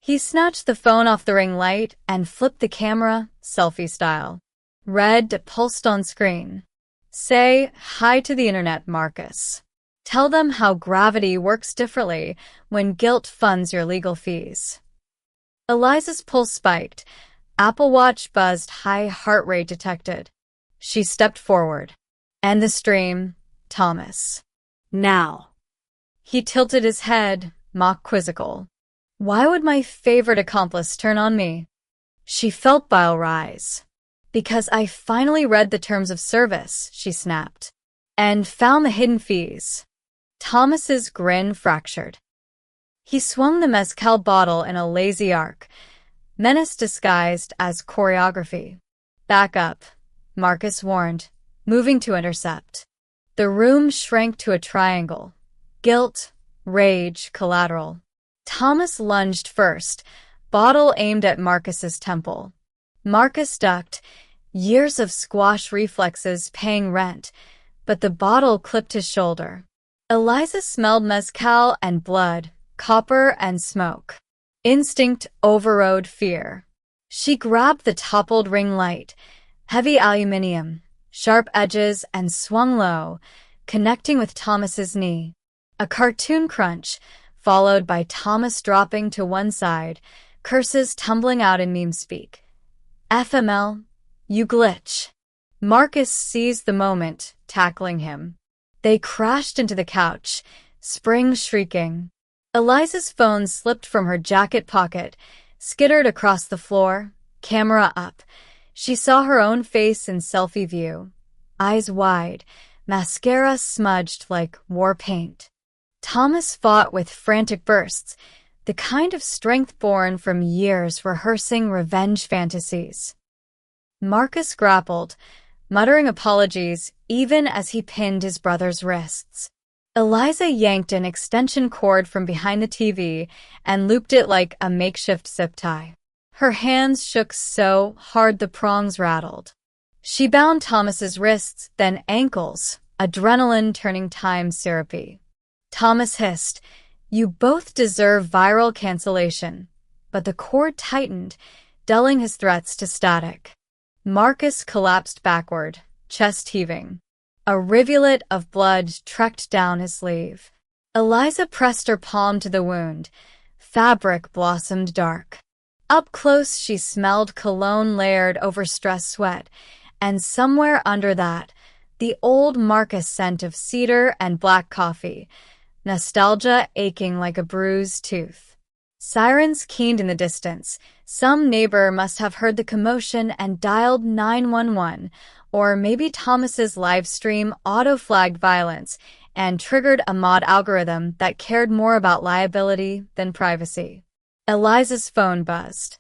He snatched the phone off the ring light and flipped the camera, selfie style. Red pulsed on screen. "Say hi to the internet, Marcus. Tell them how gravity works differently when guilt funds your legal fees." Eliza's pulse spiked. Apple Watch buzzed, high heart rate detected. She stepped forward. "End the stream, Thomas." Now. He tilted his head, mock quizzical. "Why would my favorite accomplice turn on me?" She felt bile rise. "Because I finally read the terms of service," she snapped, "and found the hidden fees." Thomas's grin fractured. He swung the mezcal bottle in a lazy arc, menace disguised as choreography. "Back up," Marcus warned, moving to intercept. The room shrank to a triangle. Guilt, rage, collateral. Thomas lunged first, bottle aimed at Marcus's temple. Marcus ducked, years of squash reflexes paying rent, but the bottle clipped his shoulder. Eliza smelled mezcal and blood, copper and smoke. Instinct overrode fear. She grabbed the toppled ring light, heavy aluminium, sharp edges, and swung low, connecting with Thomas's knee. A cartoon crunch, followed by Thomas dropping to one side, curses tumbling out in meme speak. "FML, you glitch." Marcus seized the moment, tackling him. They crashed into the couch, springs shrieking. Eliza's phone slipped from her jacket pocket, skittered across the floor, camera up. She saw her own face in selfie view, eyes wide, mascara smudged like war paint. Thomas fought with frantic bursts, the kind of strength born from years rehearsing revenge fantasies. Marcus grappled, muttering apologies even as he pinned his brother's wrists. Eliza yanked an extension cord from behind the TV and looped it like a makeshift zip tie. Her hands shook so hard the prongs rattled. She bound Thomas's wrists, then ankles, adrenaline turning time syrupy. Thomas hissed, "You both deserve viral cancellation," but the cord tightened, dulling his threats to static. Marcus collapsed backward, chest heaving. A rivulet of blood trekked down his sleeve. Eliza pressed her palm to the wound. Fabric blossomed dark. Up close, she smelled cologne layered over stress sweat, and somewhere under that, the old Marcus scent of cedar and black coffee, nostalgia aching like a bruised tooth. Sirens keened in the distance. Some neighbor must have heard the commotion and dialed 911, or maybe Thomas's live stream auto-flagged violence and triggered a mod algorithm that cared more about liability than privacy. Eliza's phone buzzed.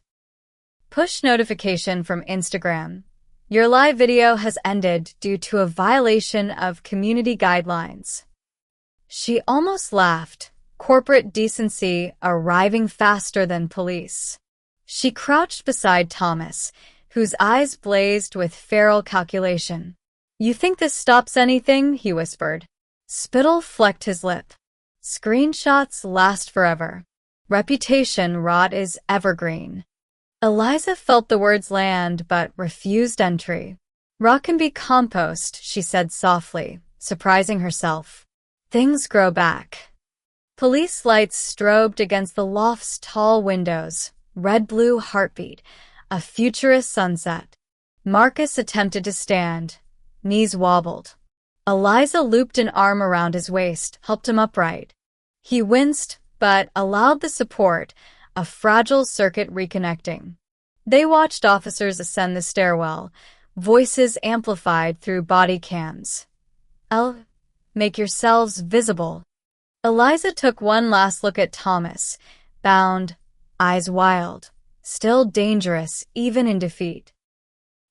Push notification from Instagram. Your live video has ended due to a violation of community guidelines. She almost laughed, corporate decency arriving faster than police. She crouched beside Thomas, whose eyes blazed with feral calculation. "You think this stops anything?" he whispered. Spittle flecked his lip. "Screenshots last forever. Reputation rot is evergreen." Eliza felt the words land but refused entry. "Rock can be compost," she said softly, surprising herself. "Things grow back." Police lights strobed against the loft's tall windows, red-blue heartbeat, a futurist sunset. Marcus attempted to stand. Knees wobbled. Eliza looped an arm around his waist, helped him upright. He winced, but allowed the support, a fragile circuit reconnecting. They watched officers ascend the stairwell, voices amplified through body cams. Make yourselves visible." Eliza took one last look at Thomas, bound, eyes wild, still dangerous even in defeat.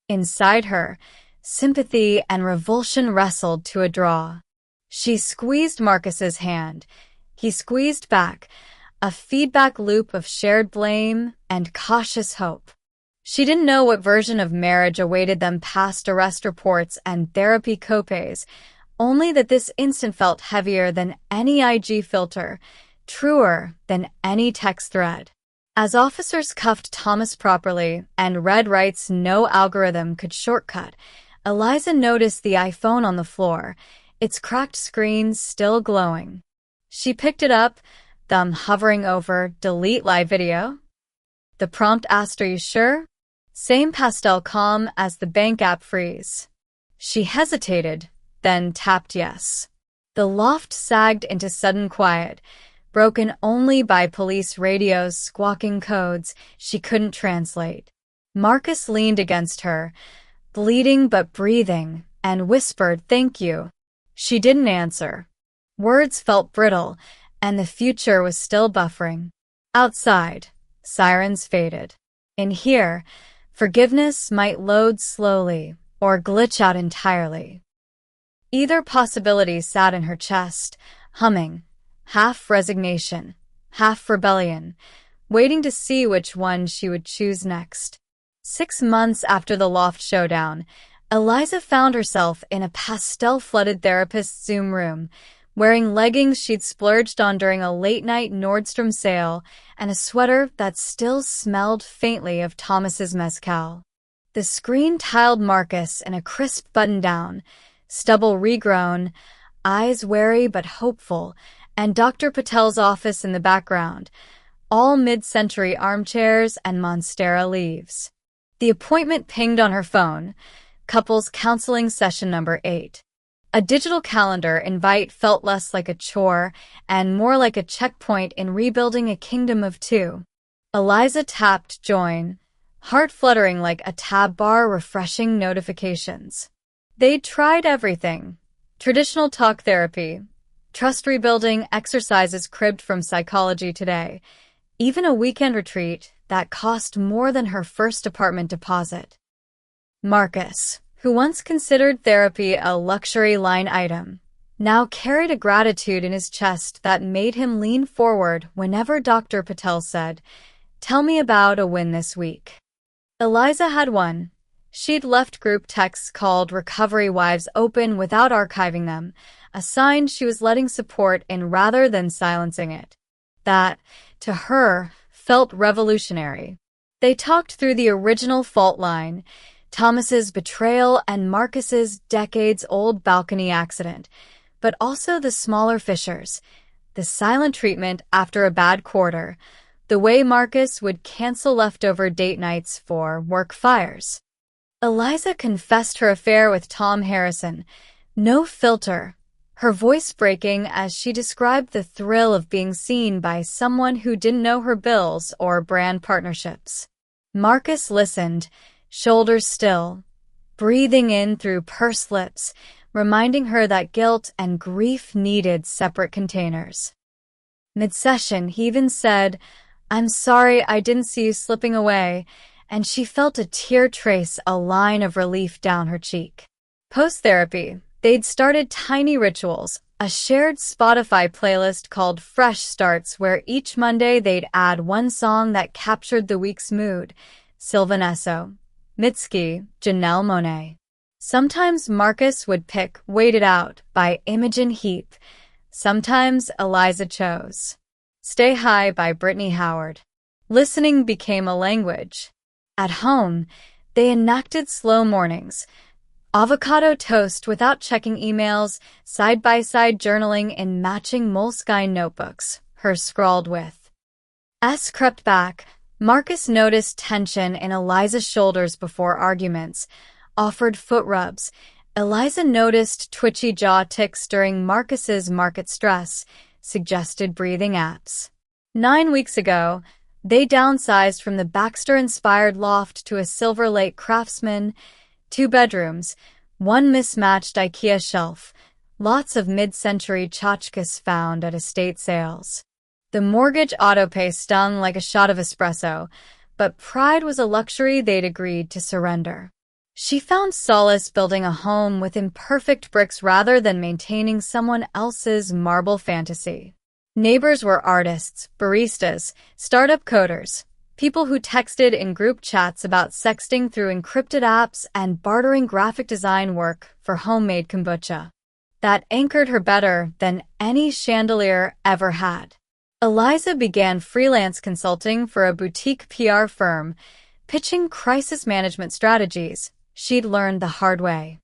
Inside her, sympathy and revulsion wrestled to a draw. She squeezed Marcus's hand. He squeezed back, a feedback loop of shared blame and cautious hope. She didn't know what version of marriage awaited them past arrest reports and therapy copays, only that this instant felt heavier than any IG filter, truer than any text thread. As officers cuffed Thomas properly and read rights no algorithm could shortcut, Eliza noticed the iPhone on the floor, its cracked screen still glowing. She picked it up, thumb hovering over delete live video. The prompt asked, "Are you sure?" Same pastel calm as the bank app freeze. She hesitated, then tapped yes. The loft sagged into sudden quiet, broken only by police radios squawking codes she couldn't translate. Marcus leaned against her, bleeding but breathing, and whispered, "Thank you." She didn't answer. Words felt brittle, and the future was still buffering. Outside, sirens faded. In here, forgiveness might load slowly or glitch out entirely. Either possibility sat in her chest, humming, half resignation, half rebellion, waiting to see which one she would choose next. 6 months after the loft showdown, Eliza found herself in a pastel-flooded therapist's Zoom room, wearing leggings she'd splurged on during a late-night Nordstrom sale and a sweater that still smelled faintly of Thomas's mezcal. The screen tiled Marcus in a crisp button-down, stubble regrown, eyes wary but hopeful, and Dr. Patel's office in the background, all mid-century armchairs and Monstera leaves. The appointment pinged on her phone, couples counseling session number 8. A digital calendar invite felt less like a chore and more like a checkpoint in rebuilding a kingdom of 2. Eliza tapped join, heart fluttering like a tab bar refreshing notifications. They'd tried everything. Traditional talk therapy, trust rebuilding exercises cribbed from Psychology Today, even a weekend retreat that cost more than her first apartment deposit. Marcus, who once considered therapy a luxury line item, now carried a gratitude in his chest that made him lean forward whenever Dr. Patel said, "Tell me about a win this week." Eliza had one. She'd left group texts called Recovery Wives open without archiving them, a sign she was letting support in rather than silencing it. That, to her, felt revolutionary. They talked through the original fault line, Thomas's betrayal and Marcus's decades-old balcony accident, but also the smaller fissures, the silent treatment after a bad quarter, the way Marcus would cancel leftover date nights for work fires. Eliza confessed her affair with Tom Harrison, no filter, her voice breaking as she described the thrill of being seen by someone who didn't know her bills or brand partnerships. Marcus listened, shoulders still, breathing in through pursed lips, reminding her that guilt and grief needed separate containers. Mid-session, he even said, "I'm sorry I didn't see you slipping away," and she felt a tear trace a line of relief down her cheek. Post-therapy, they'd started tiny rituals, a shared Spotify playlist called Fresh Starts where each Monday they'd add one song that captured the week's mood. Sylvan Esso, Mitski, Janelle Monáe. Sometimes Marcus would pick Wait It Out by Imogen Heap. Sometimes Eliza chose Stay High by Brittany Howard. Listening became a language. At home, they enacted slow mornings, avocado toast without checking emails, side-by-side journaling in matching moleskine notebooks, hers scrawled with S crept back. Marcus noticed tension in Eliza's shoulders before arguments, offered foot rubs. Eliza noticed twitchy jaw ticks during Marcus's market stress, suggested breathing apps. 9 weeks ago, they downsized from the Baxter-inspired loft to a Silver Lake Craftsman, 2 bedrooms, 1 mismatched IKEA shelf, lots of mid-century tchotchkes found at estate sales. The mortgage autopay stung like a shot of espresso, but pride was a luxury they'd agreed to surrender. She found solace building a home with imperfect bricks rather than maintaining someone else's marble fantasy. Neighbors were artists, baristas, startup coders, people who texted in group chats about sexting through encrypted apps and bartering graphic design work for homemade kombucha. That anchored her better than any chandelier ever had. Eliza began freelance consulting for a boutique PR firm, pitching crisis management strategies she'd learned the hard way.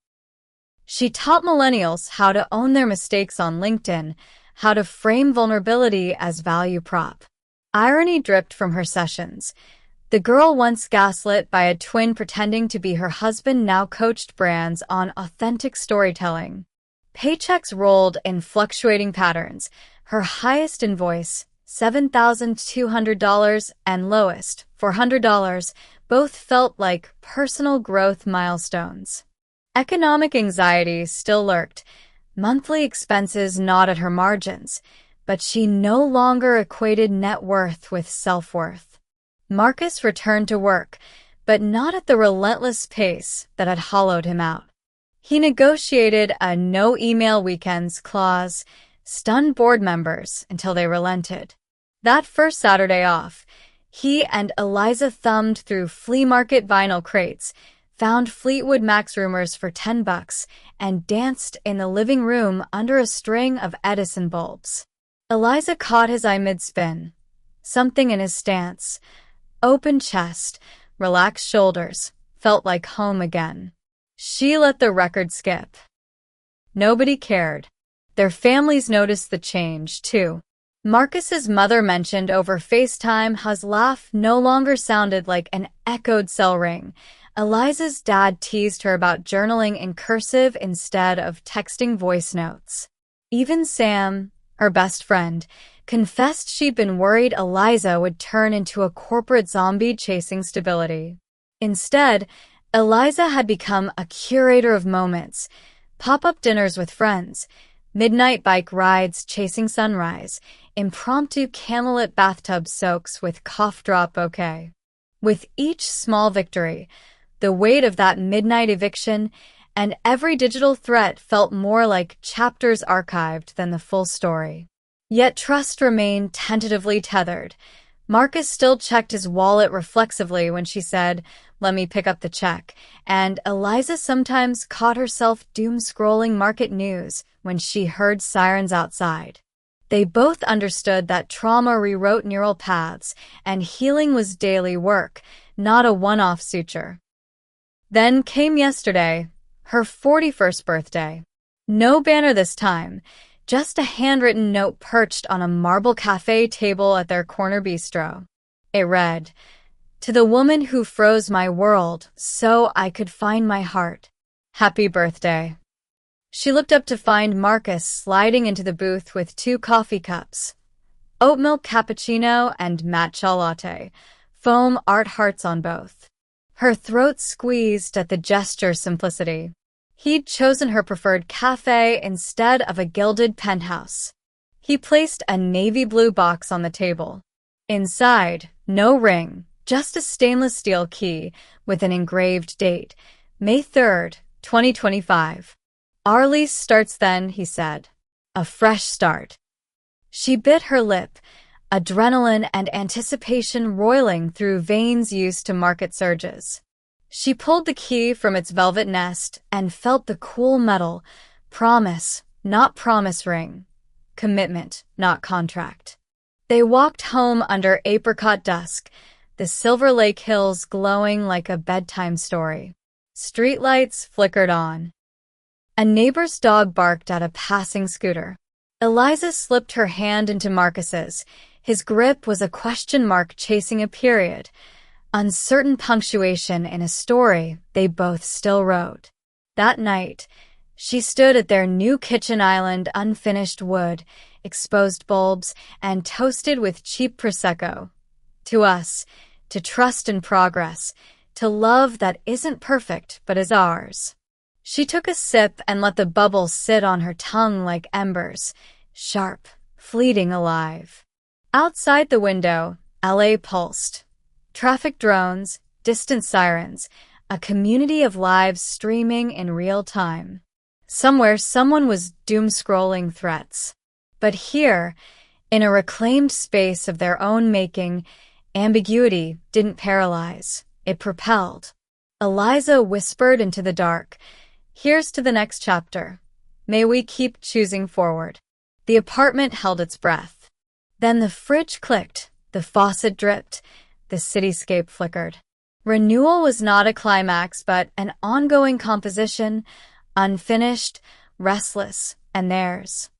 She taught millennials how to own their mistakes on LinkedIn, how to frame vulnerability as value prop. Irony dripped from her sessions. The girl once gaslit by a twin pretending to be her husband now coached brands on authentic storytelling. Paychecks rolled in fluctuating patterns. Her highest invoice, $7,200, and lowest, $400, both felt like personal growth milestones. Economic anxiety still lurked. Monthly expenses gnawed at her margins, but she no longer equated net worth with self-worth. Marcus returned to work, but not at the relentless pace that had hollowed him out. He negotiated a no-email weekends clause, stunned board members until they relented. That first Saturday off, he and Eliza thumbed through flea market vinyl crates, found Fleetwood Mac's Rumors for $10, and danced in the living room under a string of Edison bulbs. Eliza caught his eye mid-spin. Something in his stance, open chest, relaxed shoulders, felt like home again. She let the record skip. Nobody cared. Their families noticed the change, too. Marcus's mother mentioned over FaceTime how his laugh no longer sounded like an echoed cell ring. Eliza's dad teased her about journaling in cursive instead of texting voice notes. Even Sam, her best friend, confessed she'd been worried Eliza would turn into a corporate zombie chasing stability. Instead, Eliza had become a curator of moments, pop-up dinners with friends, midnight bike rides chasing sunrise, impromptu candlelit bathtub soaks with cough drop bouquet. With each small victory, the weight of that midnight eviction and every digital threat felt more like chapters archived than the full story. Yet trust remained tentatively tethered. Marcus still checked his wallet reflexively when she said, "Let me pick up the check," and Eliza sometimes caught herself doom-scrolling market news when she heard sirens outside. They both understood that trauma rewrote neural paths, and healing was daily work, not a one-off suture. Then came yesterday, her 41st birthday. No banner this time, just a handwritten note perched on a marble cafe table at their corner bistro. It read, "To the woman who froze my world so I could find my heart. Happy birthday." She looked up to find Marcus sliding into the booth with 2 coffee cups, oat milk cappuccino and matcha latte, foam art hearts on both. Her throat squeezed at the gesture's simplicity. He'd chosen her preferred cafe instead of a gilded penthouse. He placed a navy blue box on the table. Inside, no ring, just a stainless steel key with an engraved date, May 3rd, 2025. "Our lease starts then," he said. "A fresh start." She bit her lip, adrenaline and anticipation roiling through veins used to market surges. She pulled the key from its velvet nest and felt the cool metal. Promise, not promise ring. Commitment, not contract. They walked home under apricot dusk, the Silver Lake hills glowing like a bedtime story. Streetlights flickered on. A neighbor's dog barked at a passing scooter. Eliza slipped her hand into Marcus's. His grip was a question mark chasing a period. Uncertain punctuation in a story they both still wrote. That night, she stood at their new kitchen island, unfinished wood, exposed bulbs, and toasted with cheap Prosecco. To us, to trust in progress, to love that isn't perfect but is ours. She took a sip and let the bubbles sit on her tongue like embers, sharp, fleeting, alive. Outside the window, LA pulsed. Traffic drones, distant sirens, a community of lives streaming in real time. Somewhere someone was doom-scrolling threats. But here, in a reclaimed space of their own making, ambiguity didn't paralyze, it propelled. Eliza whispered into the dark, "Here's to the next chapter. May we keep choosing forward." The apartment held its breath. Then the fridge clicked, the faucet dripped, the cityscape flickered. Renewal was not a climax, but an ongoing composition, unfinished, restless, and theirs.